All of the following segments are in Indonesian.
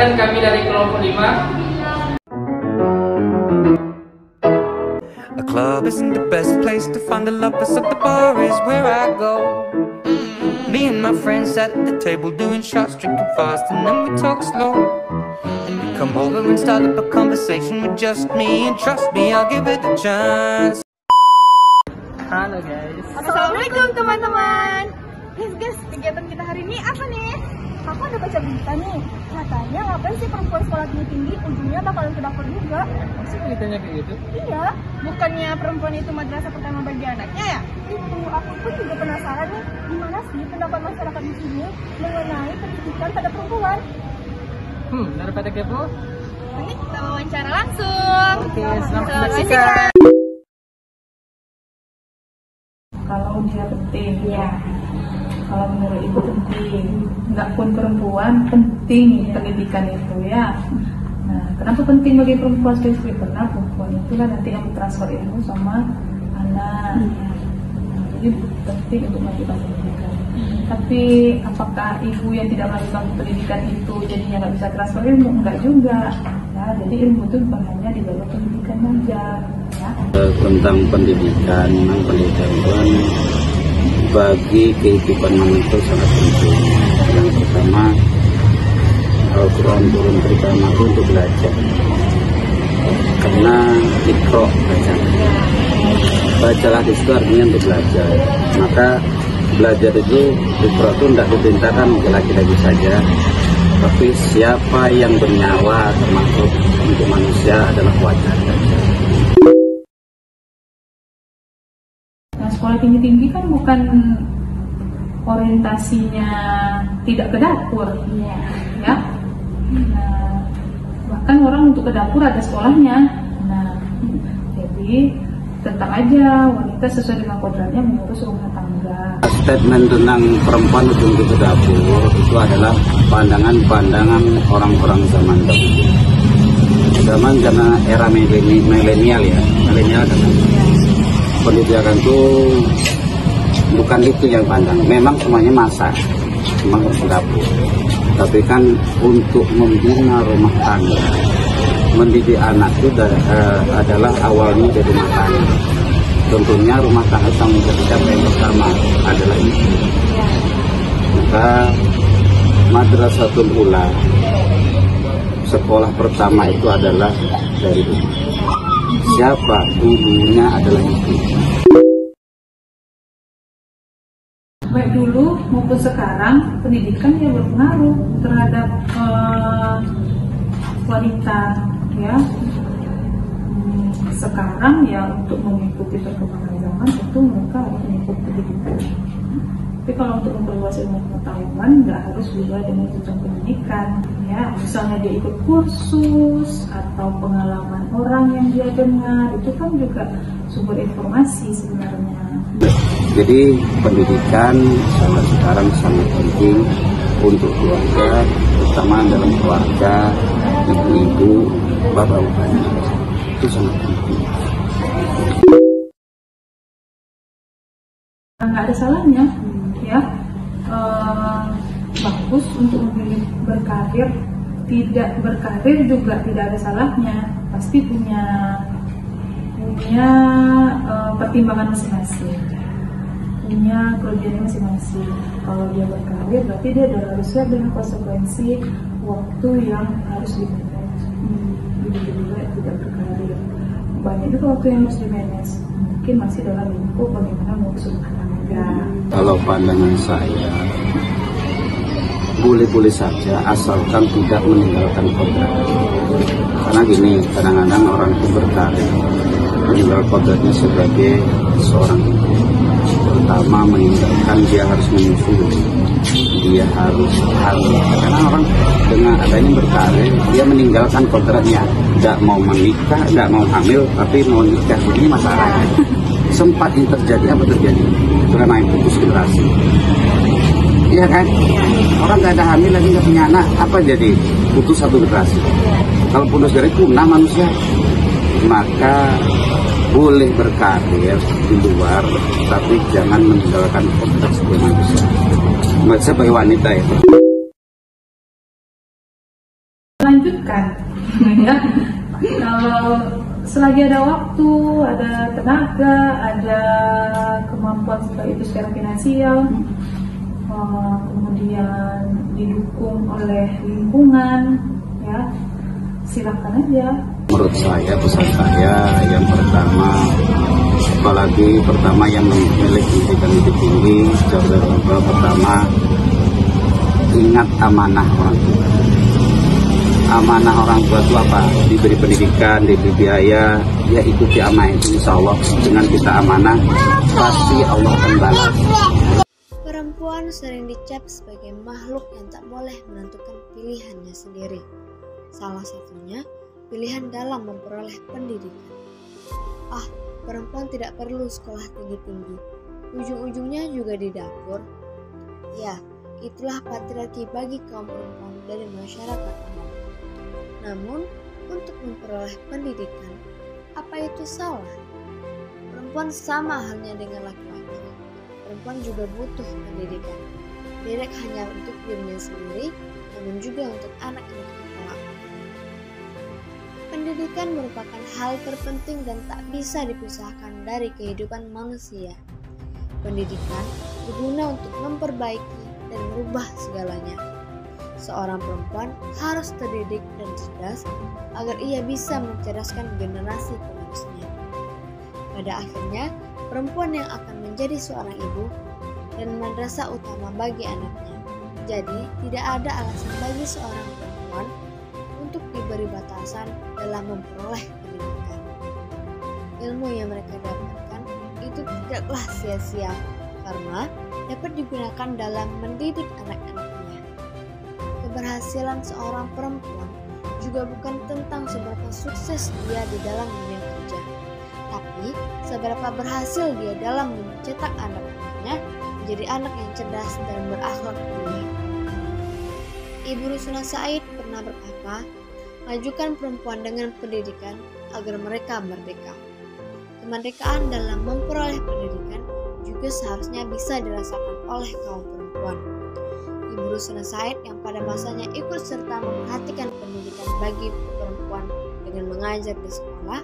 Perkenalkan kami dari kelompok 5. A club isn't the best place to find the lovers, at the bar is where I go. Me and my friends at the table doing shots, drinking fast, and then we talk slow. And you come over and start up a conversation with just me, and trust me, I'll give it a chance. Halo guys. Assalamualaikum teman-teman. Guys, kegiatan kita hari ini apa nih? Aku ada baca berita nih. Katanya ngapain sih perempuan sekolah tinggi-tinggi ujungnya bakalan ke dapur juga. Masih beritanya kayak gitu? Iya, bukannya perempuan itu madrasah pertama bagi anaknya ya? Itu, aku pun juga penasaran nih, gimana sih pendapat masyarakat di sini mengenai pendidikan pada perempuan? Daripada kepo, Ini kita wawancara langsung. Oke, selamat menyaksikan. Kalau dia penting, ya. Kalau menurut ibu penting, nggak pun perempuan penting pendidikan itu ya. Nah, kenapa penting bagi perempuan spesifik? Karena perempuan itu kan nanti yang transfer ilmu sama anak. Nah, jadi penting untuk melakukan pendidikan. Tapi apakah ibu yang tidak melakukan pendidikan itu jadinya nggak bisa transfer ilmu? Enggak juga. Ya, jadi ilmu itu bukan hanya di dalam pendidikan saja. Ya. Tentang pendidikan, memang pendidikan bagi kehidupan manusia sangat penting. Yang pertama, Al-Quran turun pertama itu untuk belajar, karena ikro bacalah di situ artinya untuk belajar. Maka belajar itu ikro itu tidak diperintahkan untuk laki-laki saja, tapi siapa yang bernyawa termasuk untuk manusia adalah wajar saja. Sekolah tinggi-tinggi kan bukan orientasinya tidak ke dapur, ya. Nah, bahkan orang untuk ke dapur ada sekolahnya. Nah, jadi tetap aja wanita sesuai dengan kodratnya mengurus rumah tangga. Statement tentang perempuan untuk ke dapur itu adalah pandangan-pandangan orang-orang zaman dahulu. Zaman karena era milenial ya, kan. Pendidikan itu bukan itu yang pandang, memang semuanya masak, memang harus dapur. Tapi kan untuk membina rumah tangga, mendidik anak itu adalah awalnya dari rumah tangga. Tentunya rumah tangga tanggung jawab yang pertama adalah ibu. Maka Madrasatul Ula, sekolah pertama itu adalah dari ibu. Siapa gurunya adalah ibu. Baik dulu maupun sekarang pendidikan ya berpengaruh terhadap wanita ya. Sekarang ya untuk mengikuti perkembangan zaman itu mereka harus mengikuti pendidikan. Tapi kalau untuk memperluas ilmu pengetahuan nggak harus juga dengan jenjang pendidikan ya. Misalnya dia ikut kursus atau pengalaman orang yang dia dengar, itu kan juga sumber informasi sebenarnya. Jadi pendidikan sampai sekarang sangat penting untuk keluarga, terutama dalam keluarga, ibu-ibu, bapak-bapaknya. Itu sangat penting. Nggak ada salahnya ya, bagus untuk memilih berkarir. Tidak berkarir juga tidak ada salahnya, pasti punya pertimbangan masing-masing, punya kelebihannya masing-masing. Kalau dia berkarir berarti dia harus siap dengan konsekuensi waktu yang harus di-manage. Begitu juga tidak berkarir, banyak juga waktu yang harus di-manage, mungkin masih dalam lingkup bagaimana mengurus rumah tangga. Kalau pandangan saya, boleh-boleh saja asalkan tidak meninggalkan kodrat. Karena gini, kadang-kadang orang itu berkarir meninggal kodratnya sebagai seorang ibu. Pertama meninggalkan dia harus menyusui, dia harus hamil. Karena orang dengan adanya berkarir dia meninggalkan kodratnya, tidak mau menikah, tidak mau hamil, tapi mau nikah. Ini masalahnya. Sempat yang terjadi apa terjadi? Itu kan naik putus generasi. Iya kan? Orang nggak ada hamil lagi nggak punya anak, apa jadi putus satu generasi? Kalau putus dari punah manusia, maka boleh berkarir di luar, tapi jangan meninggalkan kodrat sebagai manusia. Sebagai wanita ya. melanjutkan. Ya, kalau selagi ada waktu, ada tenaga, ada kemampuan seperti itu secara finansial, kemudian didukung oleh lingkungan, ya silakan aja. Menurut saya, pesan saya yang pertama, apalagi pertama yang memiliki pendidikan tinggi, jauh dari orang tua, pertama ingat amanah orang tua. Amanah orang tua itu apa? Diberi pendidikan, diberi biaya, ya ikuti amanah itu, insya Allah dengan kita amanah pasti Allah akan balas. Perempuan sering dicap sebagai makhluk yang tak boleh menentukan pilihannya sendiri. Salah satunya pilihan dalam memperoleh pendidikan. Perempuan tidak perlu sekolah tinggi-tinggi, ujung-ujungnya juga di dapur. Ya, itulah patriarki bagi kaum perempuan dari masyarakat umum. Namun, untuk memperoleh pendidikan, apa itu salah? Perempuan sama halnya dengan laki-laki. Perempuan juga butuh pendidikan, tidak hanya untuk dirinya sendiri, namun juga untuk anak-anak kelak. Pendidikan merupakan hal terpenting dan tak bisa dipisahkan dari kehidupan manusia. Pendidikan berguna untuk memperbaiki dan merubah segalanya. Seorang perempuan harus terdidik dan cerdas agar ia bisa mencerdaskan generasi penerusnya. Pada akhirnya, perempuan yang akan menjadi seorang ibu dan madrasah utama bagi anaknya. Jadi, tidak ada alasan bagi seorang perempuan untuk diberi batasan dalam memperoleh pendidikan. Ilmu yang mereka dapatkan itu tidaklah sia-sia karena dapat digunakan dalam mendidik anak-anaknya. Keberhasilan seorang perempuan juga bukan tentang seberapa sukses dia di dalam dunia kerja, tapi seberapa berhasil dia dalam mencetak anak-anaknya menjadi anak yang cerdas dan berakhlak mulia. Ibu Rusuna Said pernah berkata, majukan perempuan dengan pendidikan agar mereka merdeka. Kemerdekaan dalam memperoleh pendidikan juga seharusnya bisa dirasakan oleh kaum perempuan. Ibu Rusuna Said yang pada masanya ikut serta memperhatikan pendidikan bagi perempuan dengan mengajar di sekolah.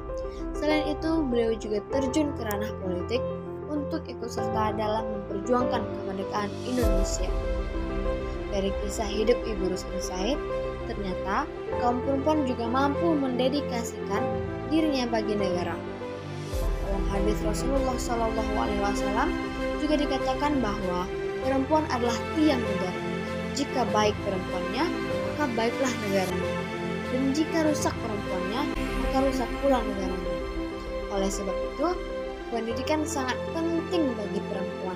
Selain itu, beliau juga terjun ke ranah politik untuk ikut serta dalam memperjuangkan kemerdekaan Indonesia. Dari kisah hidup Ibu Rusuna Said, ternyata kaum perempuan juga mampu mendedikasikan dirinya bagi negara. Dalam hadis Rasulullah SAW juga dikatakan bahwa perempuan adalah tiang negara. Jika baik perempuannya, maka baiklah negaranya. Dan jika rusak perempuannya, maka rusak pula negaranya. Oleh sebab itu, pendidikan sangat penting bagi perempuan.